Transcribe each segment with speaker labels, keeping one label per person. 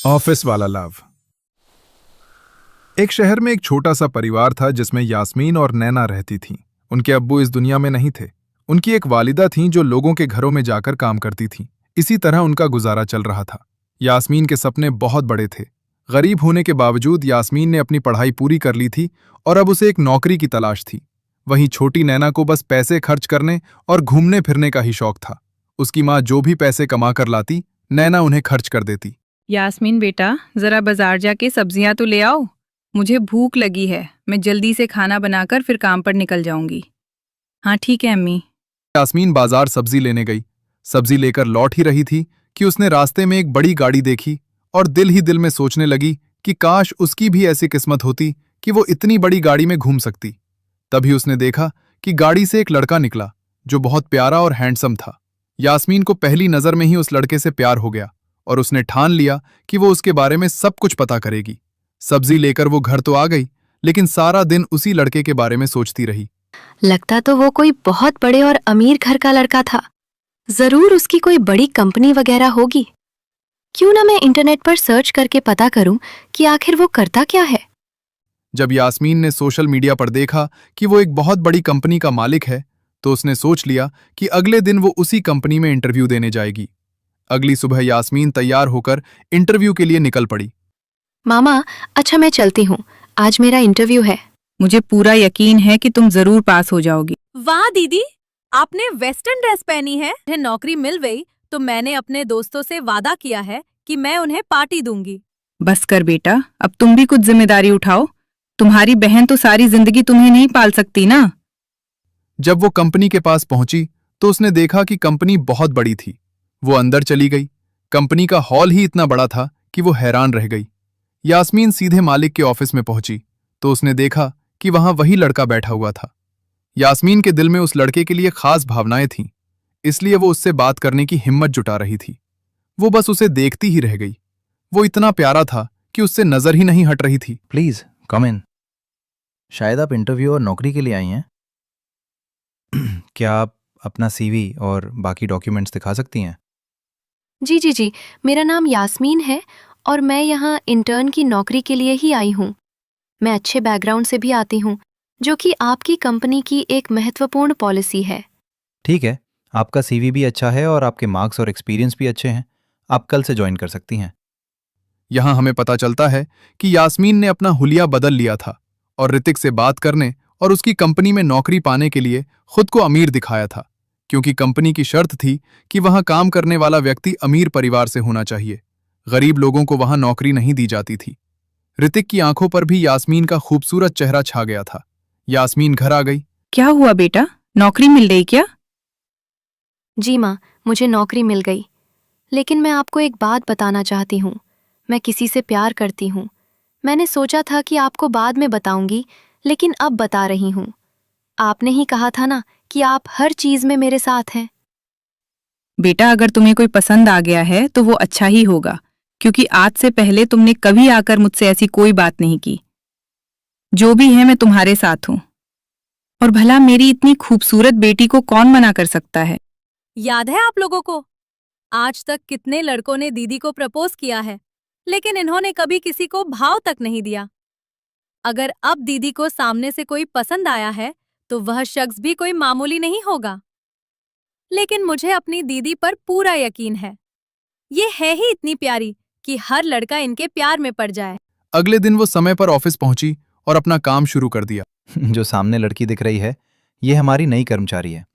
Speaker 1: Office वाला love. एक शहर में एक छोटा सा परिवार था जिसमें यास्मीन और नैना रहती थीं। उनके अब्बू इस दुनिया में नहीं थे। उनकी एक वालिदा थीं जो लोगों के घरों में जाकर काम करती थीं। इसी तरह उनका गुजारा चल रहा था। यास्मीन के सपने बहुत बड़े थे। गरीब होने के बावजूद यास्मीन ने अपनी पढ़ाई पूरी कर ली थी और अब उसे एक नौकरी की तलाश थी। वहीं छोटी नैना को बस पैसे खर्च करने और घूमने फिरने का ही शौक था। उसकी माँ जो भी पैसे कमा कर लाती, नैना उन्हें खर्च कर देती।
Speaker 2: यास्मीन बेटा, जरा बाजार जाके सब्जियां तो ले आओ। मुझे भूख लगी है। मैं जल्दी से खाना बनाकर फिर काम पर निकल जाऊंगी। हाँ ठीक है अम्मी।
Speaker 1: यास्मीन बाजार सब्जी लेने गई। सब्जी लेकर लौट ही रही थी कि उसने रास्ते में एक बड़ी गाड़ी देखी और दिल ही दिल में सोचने लगी कि काश उसकी भी ऐसी किस्मत होती कि वो इतनी बड़ी गाड़ी में घूम सकती। तभी उसने देखा कि गाड़ी से एक लड़का निकला जो बहुत प्यारा और हैंडसम था। यास्मीन को पहली नजर में ही उस लड़के से प्यार हो गया और उसने ठान लिया कि वो उसके बारे में सब कुछ पता करेगी। सब्जी लेकर वो घर तो आ गई, लेकिन सारा दिन उसी लड़के के बारे में सोचती रही।
Speaker 3: लगता तो वो कोई बहुत बड़े और अमीर घर का लड़का था। जरूर उसकी कोई बड़ी कंपनी वगैरह होगी। क्यों ना मैं इंटरनेट पर सर्च करके पता करूं कि आखिर वो करता क्या है।
Speaker 1: जब यास्मीन ने सोशल मीडिया पर देखा कि वो एक बहुत बड़ी कंपनी का मालिक है, तो उसने सोच लिया कि अगले दिन वो उसी कंपनी में इंटरव्यू देने जाएगी। अगली सुबह यास्मीन तैयार होकर इंटरव्यू के लिए निकल पड़ी।
Speaker 3: मामा, अच्छा मैं चलती हूँ, आज मेरा इंटरव्यू है।
Speaker 2: मुझे पूरा यकीन है कि तुम जरूर पास हो जाओगी।
Speaker 4: वाह दीदी, आपने वेस्टर्न ड्रेस पहनी है। मुझे नौकरी मिल गई तो मैंने अपने दोस्तों से वादा किया है कि मैं उन्हें पार्टी दूंगी।
Speaker 2: बस कर बेटा, अब तुम भी कुछ जिम्मेदारी उठाओ। तुम्हारी बहन तो सारी जिंदगी तुम्हें नहीं पाल सकती ना।
Speaker 1: जब वो कंपनी के पास पहुंची तो उसने देखा कि कंपनी बहुत बड़ी थी। वो अंदर चली गई। कंपनी का हॉल ही इतना बड़ा था कि वो हैरान रह गई। यास्मीन सीधे मालिक के ऑफिस में पहुंची तो उसने देखा कि वहां वही लड़का बैठा हुआ था। यास्मीन के दिल में उस लड़के के लिए खास भावनाएं थीं, इसलिए वो उससे बात करने की हिम्मत जुटा रही थी। वो बस उसे देखती ही रह गई। वो इतना प्यारा था कि उससे नजर ही नहीं हट रही थी।
Speaker 5: प्लीज कम इन। शायद आप इंटरव्यू और नौकरी के लिए आई हैं। क्या आप अपना सीवी और बाकी डॉक्यूमेंट्स दिखा सकती हैं?
Speaker 3: जी जी जी, मेरा नाम यास्मीन है और मैं यहाँ इंटर्न की नौकरी के लिए ही आई हूँ। मैं अच्छे बैकग्राउंड से भी आती हूँ, जो कि आपकी कंपनी की एक महत्वपूर्ण पॉलिसी है।
Speaker 5: ठीक है, आपका सीवी भी अच्छा है और आपके मार्क्स और एक्सपीरियंस भी अच्छे हैं। आप कल से ज्वाइन कर सकती हैं।
Speaker 1: यहां हमें पता चलता है कि यास्मीन ने अपना हुलिया बदल लिया था और ऋतिक से बात करने और उसकी कंपनी में नौकरी पाने के लिए खुद को अमीर दिखाया था, क्योंकि कंपनी की शर्त थी कि वहां काम करने वाला व्यक्ति अमीर परिवार से होना चाहिए। गरीब लोगों को वहां नौकरी नहीं दी जाती थी। ऋतिक की आंखों पर भी यास्मीन का खूबसूरत चेहरा छा गया था। यास्मीन घर आ गई।
Speaker 2: क्या हुआ बेटा, नौकरी मिल गई क्या?
Speaker 3: जी माँ, मुझे नौकरी मिल गई। लेकिन मैं आपको एक बात बताना चाहती हूँ। मैं किसी से प्यार करती हूँ। मैंने सोचा था कि आपको बाद में बताऊंगी, लेकिन अब बता रही हूँ। आपने ही कहा था ना कि आप हर चीज में मेरे साथ हैं।
Speaker 2: बेटा, अगर तुम्हें कोई पसंद आ गया है तो वो अच्छा ही होगा, क्योंकि आज से पहले तुमने कभी आकर मुझसे ऐसी कोई बात नहीं की। जो भी है, मैं तुम्हारे साथ हूं। और भला मेरी इतनी खूबसूरत बेटी को कौन मना कर सकता है?
Speaker 4: याद है आप लोगों को, आज तक कितने लड़कों ने दीदी को प्रपोज किया है, लेकिन इन्होंने कभी किसी को भाव तक नहीं दिया। अगर अब दीदी को सामने से कोई पसंद आया है तो वह शख्स भी कोई मामूली नहीं होगा। लेकिन मुझे अपनी दीदी पर पूरा यकीन है। ये है ही इतनी प्यारी कि हर लड़का इनके प्यार में पड़ जाए।
Speaker 1: अगले दिन वो समय पर ऑफिस पहुंची और अपना काम शुरू कर दिया।
Speaker 5: जो सामने लड़की दिख रही है, ये हमारी नई कर्मचारी है।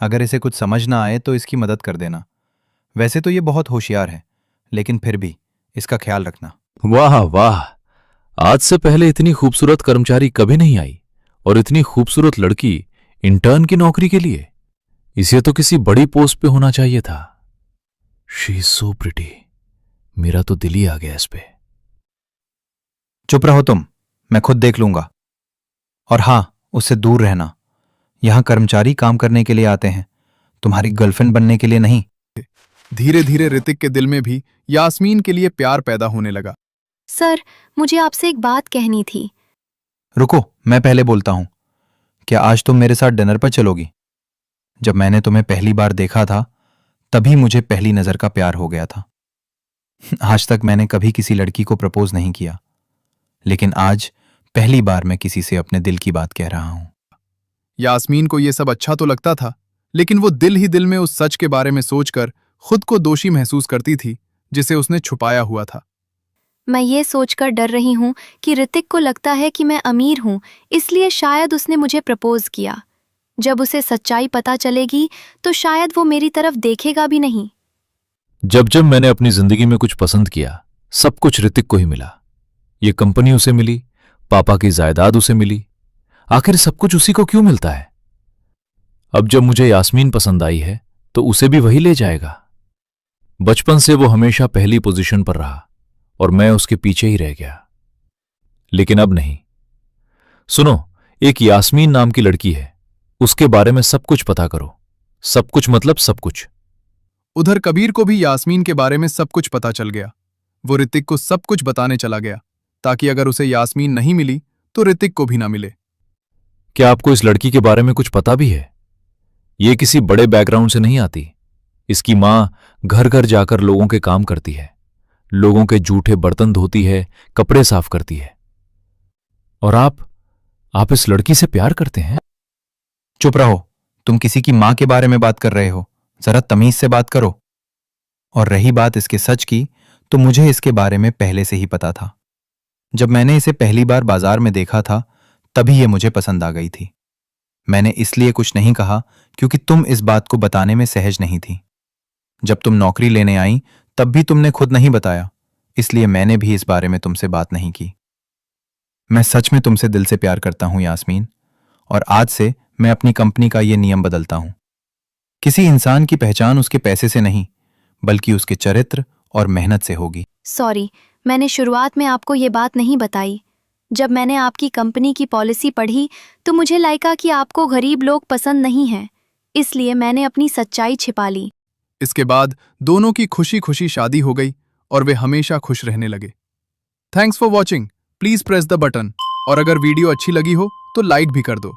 Speaker 5: अगर इसे कुछ समझ ना आए तो इसकी मदद कर देना। वैसे तो ये बहुत होशियार है, लेकिन फिर भी इसका ख्याल रखना।
Speaker 6: वाह वाह, आज से पहले इतनी खूबसूरत कर्मचारी कभी नहीं आई, और इतनी खूबसूरत लड़की इंटर्न की नौकरी के लिए। इसे तो किसी बड़ी पोस्ट पे होना चाहिए था। She is so pretty. मेरा तो दिल ही आ गया इस पे।
Speaker 5: चुप रहो तुम, मैं खुद देख लूंगा। और हां, उससे दूर रहना। यहां कर्मचारी काम करने के लिए आते हैं, तुम्हारी गर्लफ्रेंड बनने के लिए नहीं।
Speaker 1: धीरे धीरे ऋतिक के दिल में भी यास्मीन के लिए प्यार पैदा होने लगा।
Speaker 3: सर, मुझे आपसे एक बात कहनी थी।
Speaker 5: रुको, मैं पहले बोलता हूं। क्या आज तुम मेरे साथ डिनर पर चलोगी? जब मैंने तुम्हें पहली बार देखा था, तभी मुझे पहली नजर का प्यार हो गया था। आज तक मैंने कभी किसी लड़की को प्रपोज नहीं किया, लेकिन आज पहली बार मैं किसी से अपने दिल की बात कह रहा हूं।
Speaker 1: यास्मीन को ये सब अच्छा तो लगता था, लेकिन वो दिल ही दिल में उस सच के बारे में सोचकर खुद को दोषी महसूस करती थी जिसे उसने छुपाया हुआ था।
Speaker 3: मैं ये सोचकर डर रही हूँ कि ऋतिक को लगता है कि मैं अमीर हूँ, इसलिए शायद उसने मुझे प्रपोज किया। जब उसे सच्चाई पता चलेगी तो शायद वो मेरी तरफ देखेगा भी नहीं।
Speaker 6: जब जब मैंने अपनी जिंदगी में कुछ पसंद किया, सब कुछ ऋतिक को ही मिला। ये कंपनी उसे मिली, पापा की जायदाद उसे मिली। आखिर सब कुछ उसी को क्यों मिलता है? अब जब मुझे यास्मीन पसंद आई है तो उसे भी वही ले जाएगा। बचपन से वो हमेशा पहली पोजीशन पर रहा और मैं उसके पीछे ही रह गया। लेकिन अब नहीं। सुनो, एक यास्मीन नाम की लड़की है, उसके बारे में सब कुछ पता करो। सब कुछ मतलब सब कुछ।
Speaker 1: उधर कबीर को भी यास्मीन के बारे में सब कुछ पता चल गया। वो ऋतिक को सब कुछ बताने चला गया, ताकि अगर उसे यास्मीन नहीं मिली तो ऋतिक को भी ना मिले।
Speaker 6: क्या आपको इस लड़की के बारे में कुछ पता भी है? ये किसी बड़े बैकग्राउंड से नहीं आती। इसकी मां घर घर जाकर लोगों के काम करती है, लोगों के जूठे बर्तन धोती है, कपड़े साफ करती है। और आप इस लड़की से प्यार करते हैं?
Speaker 5: चुप रहो, तुम किसी की मां के बारे में बात कर रहे हो। जरा तमीज से बात करो। और रही बात इसके सच की, तो मुझे इसके बारे में पहले से ही पता था। जब मैंने इसे पहली बार बाजार में देखा था, तभी ये मुझे पसंद आ गई थी। मैंने इसलिए कुछ नहीं कहा क्योंकि तुम इस बात को बताने में सहज नहीं थी। जब तुम नौकरी लेने आई तब भी तुमने खुद नहीं बताया, इसलिए मैंने भी इस बारे में तुमसे बात नहीं की। मैं सच में तुमसे दिल से प्यार करता हूं यास्मीन, और आज से मैं अपनी कंपनी का ये नियम बदलता हूं। किसी इंसान की पहचान उसके पैसे से नहीं, बल्कि उसके चरित्र और मेहनत से होगी।
Speaker 3: सॉरी, मैंने शुरुआत में आपको ये बात नहीं बताई। जब मैंने आपकी कंपनी की पॉलिसी पढ़ी तो मुझे लगा कि आपको गरीब लोग पसंद नहीं हैं, इसलिए मैंने अपनी सच्चाई छिपा ली।
Speaker 1: इसके बाद दोनों की खुशी खुशी शादी हो गई और वे हमेशा खुश रहने लगे। Thanks for watching. Please press the button, और अगर वीडियो अच्छी लगी हो तो लाइक भी कर दो।